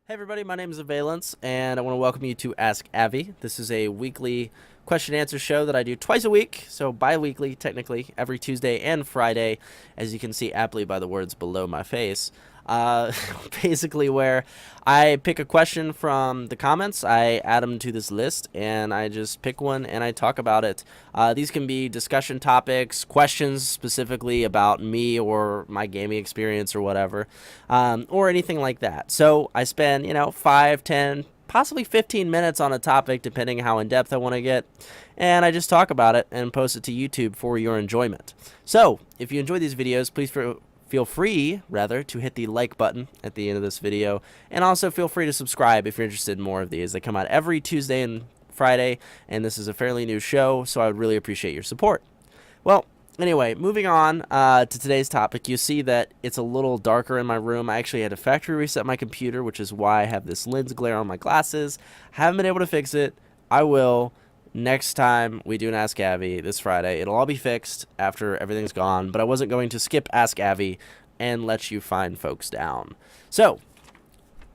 Hey everybody, my name is Avialence, and I want to welcome you to Ask Avi. This is a weekly question and answer show that I do twice a week, so bi-weekly technically, every Tuesday and Friday, as you can see aptly by the words below my face. Uh, Basically where I pick a question from the comments, I add them to this list, and I just pick one and I talk about it. These can be discussion topics, questions specifically about me or my gaming experience or whatever, or anything like that. So I spend, 5, 10, possibly 15 minutes on a topic, depending how in depth I want to get. And I just talk about it and post it to YouTube for your enjoyment. So if you enjoy these videos, please feel free, to hit the like button at the end of this video. And also feel free to subscribe if you're interested in more of these. They come out every Tuesday and Friday, and this is a fairly new show, so I would really appreciate your support. Well, anyway, moving on to today's topic, you see that it's a little darker in my room. I actually had to factory reset my computer, which is why I have this lens glare on my glasses. Haven't been able to fix it. I will next time we do an Ask Avi this Friday. It'll all be fixed after everything's gone, but I wasn't going to skip Ask Avi and let you find folks down. So,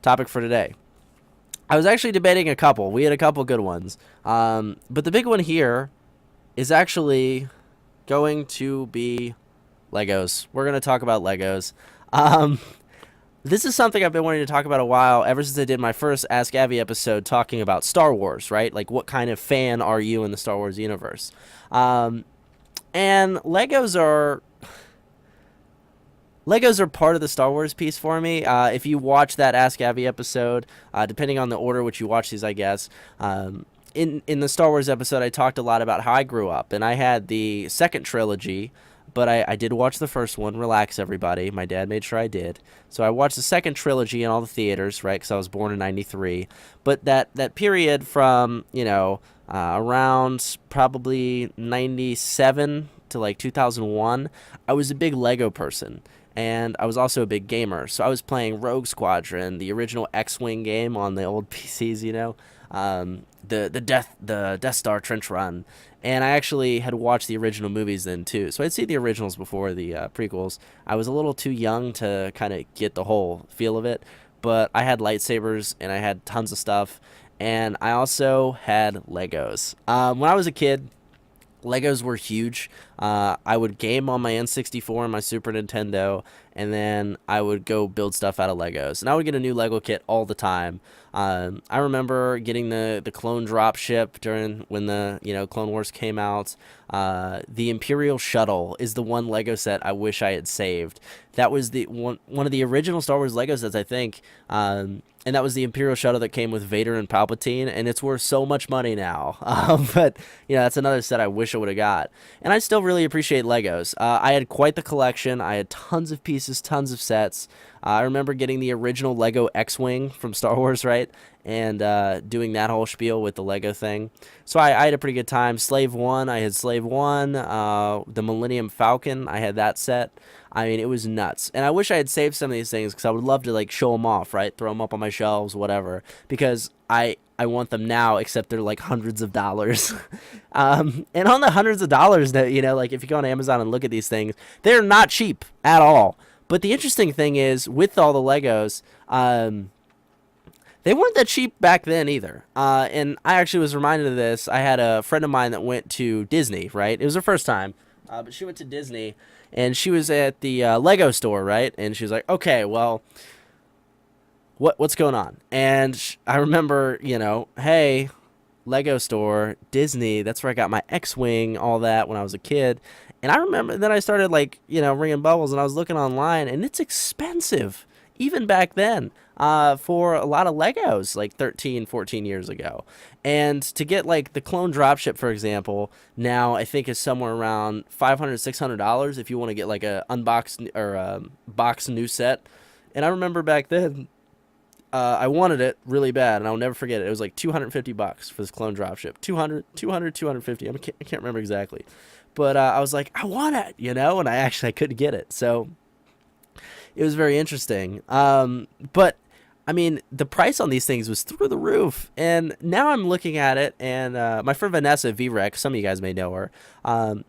topic for today. I was actually debating a couple. We had a couple good ones. But the big one here is actually going to be Legos. We're going to talk about Legos. This is something I've been wanting to talk about a while, ever since I did my first Ask Avi episode talking about Star Wars, right? Like, what kind of fan are you in the Star Wars universe? And Legos are part of the Star Wars piece for me. If you watch that Ask Avi episode, depending on the order which you watch these, I guess, in the Star Wars episode, I talked a lot about how I grew up, and I had the second trilogy, but I did watch the first one. Relax, everybody. My dad made sure I did. So I watched the second trilogy in all the theaters, right, because I was born in 93. But that period from, around probably 97 to like 2001, I was a big Lego person. And I was also a big gamer. So I was playing Rogue Squadron, the original X-Wing game on the old PCs, the Death Star Trench Run. And I actually had watched the original movies then too. So I'd seen the originals before the prequels. I was a little too young to kind of get the whole feel of it, but I had lightsabers and I had tons of stuff. And I also had Legos. When I was a kid, Legos were huge. I would game on my N64 and my Super Nintendo, and then I would go build stuff out of Legos. And I would get a new Lego kit all the time. I remember getting the clone drop ship during when the Clone Wars came out. The Imperial Shuttle is the one Lego set I wish I had saved. That was the one of the original Star Wars Lego sets, I think. And that was the Imperial Shuttle that came with Vader and Palpatine, and it's worth so much money now. But, that's another set I wish I would have got. And I still really appreciate Legos. I had quite the collection. I had tons of pieces, tons of sets. I remember getting the original Lego X-Wing from Star Wars, right? And doing that whole spiel with the Lego thing. So I had a pretty good time. Slave 1, I had Slave 1. The Millennium Falcon, I had that set. I mean, it was nuts. And I wish I had saved some of these things because I would love to, show them off, right? Throw them up on my shelves, whatever. Because I want them now, except they're, hundreds of dollars. And on the hundreds of dollars, that if you go on Amazon and look at these things, they're not cheap at all. But the interesting thing is, with all the Legos, they weren't that cheap back then either. And I actually was reminded of this. I had a friend of mine that went to Disney, right? It was her first time. But she went to Disney, and she was at the Lego store, right? And she was like, okay, well, what's going on? And I remember, hey, Lego store, Disney, that's where I got my X-Wing, all that when I was a kid. And I remember then I started, ringing bubbles, and I was looking online, and it's expensive, even back then, for a lot of Legos, 13, 14 years ago. And to get, the clone dropship, for example, now I think is somewhere around $500, $600 if you want to get, a unboxed or box new set. And I remember back then, I wanted it really bad, and I'll never forget it. It was $250 for this clone dropship. 250. I can't remember exactly. But I was like, I want it, and I couldn't get it. So it was very interesting. But I mean, the price on these things was through the roof. And now I'm looking at it, and my friend Vanessa VREC, some of you guys may know her,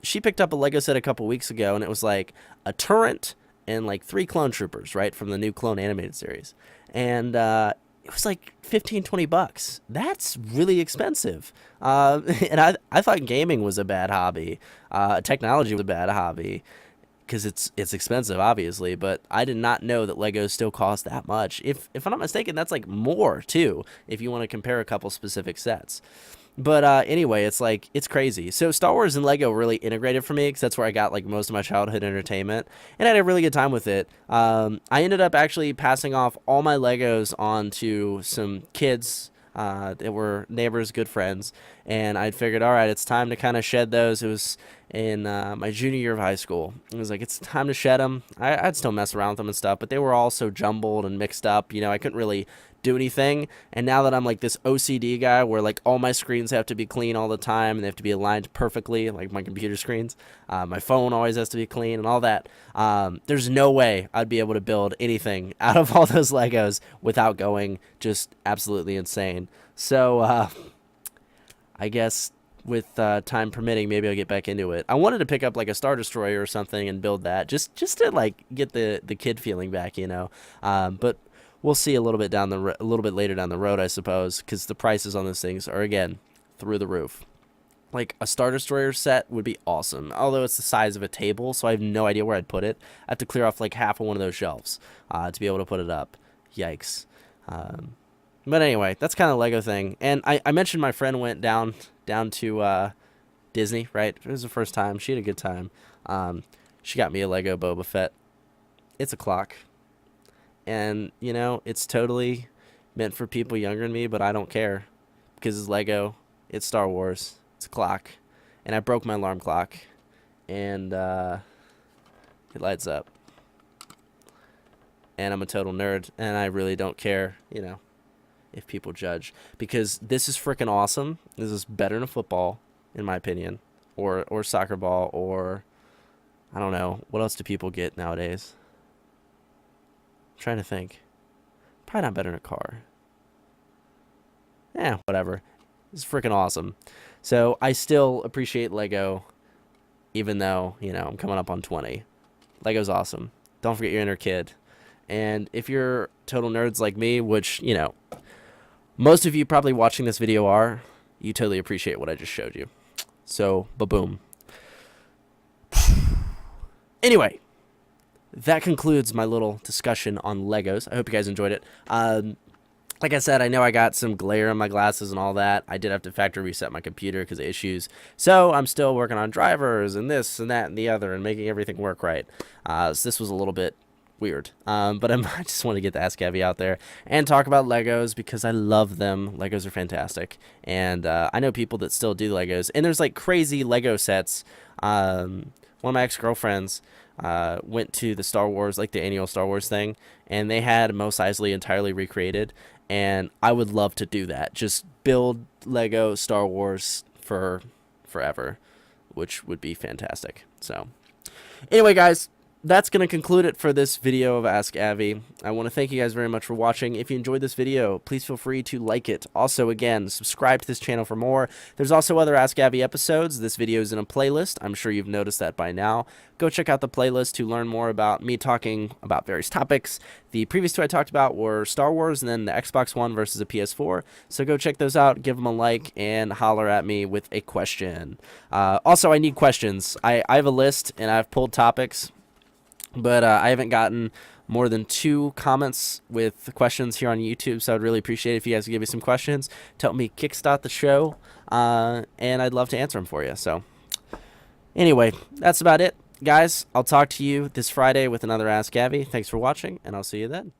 she picked up a Lego set a couple weeks ago, and it was a turret and 3 clone troopers, right, from the new Clone animated series. And it it was like 15-20 bucks. That's really expensive. And I thought gaming was a bad hobby. Technology was a bad hobby because it's expensive, obviously. But I did not know that Legos still cost that much. If I'm not mistaken, that's like more too. If you want to compare a couple specific sets. But anyway, it's like, it's crazy. So Star Wars and Lego really integrated for me because that's where I got like most of my childhood entertainment, and I had a really good time with it. I ended up actually passing off all my Legos on to some kids that were neighbors, good friends, and I figured, all right, it's time to kind of shed those. It was in my junior year of high school. It was like, it's time to shed them. I'd still mess around with them and stuff, but they were all so jumbled and mixed up. I couldn't really do anything. And now that I'm like this OCD guy where like all my screens have to be clean all the time and they have to be aligned perfectly, like my computer screens, my phone always has to be clean and all that, there's no way I'd be able to build anything out of all those Legos without going just absolutely insane. So I guess with time permitting, maybe I'll get back into it. I wanted to pick up like a Star Destroyer or something and build that just to like get the kid feeling back, but we'll see a little bit a little bit later down the road, I suppose, because the prices on those things are, again, through the roof. Like a Star Destroyer set would be awesome, although it's the size of a table, so I have no idea where I'd put it. I have to clear off like half of one of those shelves to be able to put it up. Yikes. But anyway, that's kind of a Lego thing. And I mentioned my friend went down to Disney, right? It was the first time. She had a good time. She got me a Lego Boba Fett. It's a clock. And, it's totally meant for people younger than me, but I don't care. Because it's Lego, it's Star Wars, it's a clock. And I broke my alarm clock. And it lights up. And I'm a total nerd, and I really don't care, if people judge. Because this is freaking awesome. This is better than a football, in my opinion. Or soccer ball, or, I don't know. What else do people get nowadays? Trying to think. Probably not better than a car. Whatever. It's freaking awesome. So I still appreciate Lego, even though, I'm coming up on 20. Lego's awesome. Don't forget your inner kid. And if you're total nerds like me, which, most of you probably watching this video are, you totally appreciate what I just showed you. So, ba-boom. Anyway. That concludes my little discussion on Legos. I hope you guys enjoyed it. Like I said, I know I got some glare on my glasses and all that. I did have to factory reset my computer because of issues. So I'm still working on drivers and this and that and the other and making everything work right. So this was a little bit weird. But I just want to get the Ask Avi out there and talk about Legos because I love them. Legos are fantastic. And I know people that still do Legos. And there's like crazy Lego sets. One of my ex-girlfriends went to the Star Wars, like the annual Star Wars thing, and they had Mos Eisley entirely recreated, and I would love to do that. Just build Lego Star Wars for forever, which would be fantastic. So, anyway, guys, that's going to conclude it for this video of Ask Avi. I want to thank you guys very much for watching. If you enjoyed this video, please feel free to like it. Also, again, subscribe to this channel for more. There's also other Ask Avi episodes. This video is in a playlist. I'm sure you've noticed that by now. Go check out the playlist to learn more about me talking about various topics. The previous two I talked about were Star Wars and then the Xbox One versus a PS4. So go check those out, give them a like, and holler at me with a question. Also, I need questions. I have a list, and I've pulled topics. But I haven't gotten more than 2 comments with questions here on YouTube, so I'd really appreciate it if you guys would give me some questions to help me kickstart the show, and I'd love to answer them for you. So, anyway, that's about it. Guys, I'll talk to you this Friday with another Ask Avi. Thanks for watching, and I'll see you then.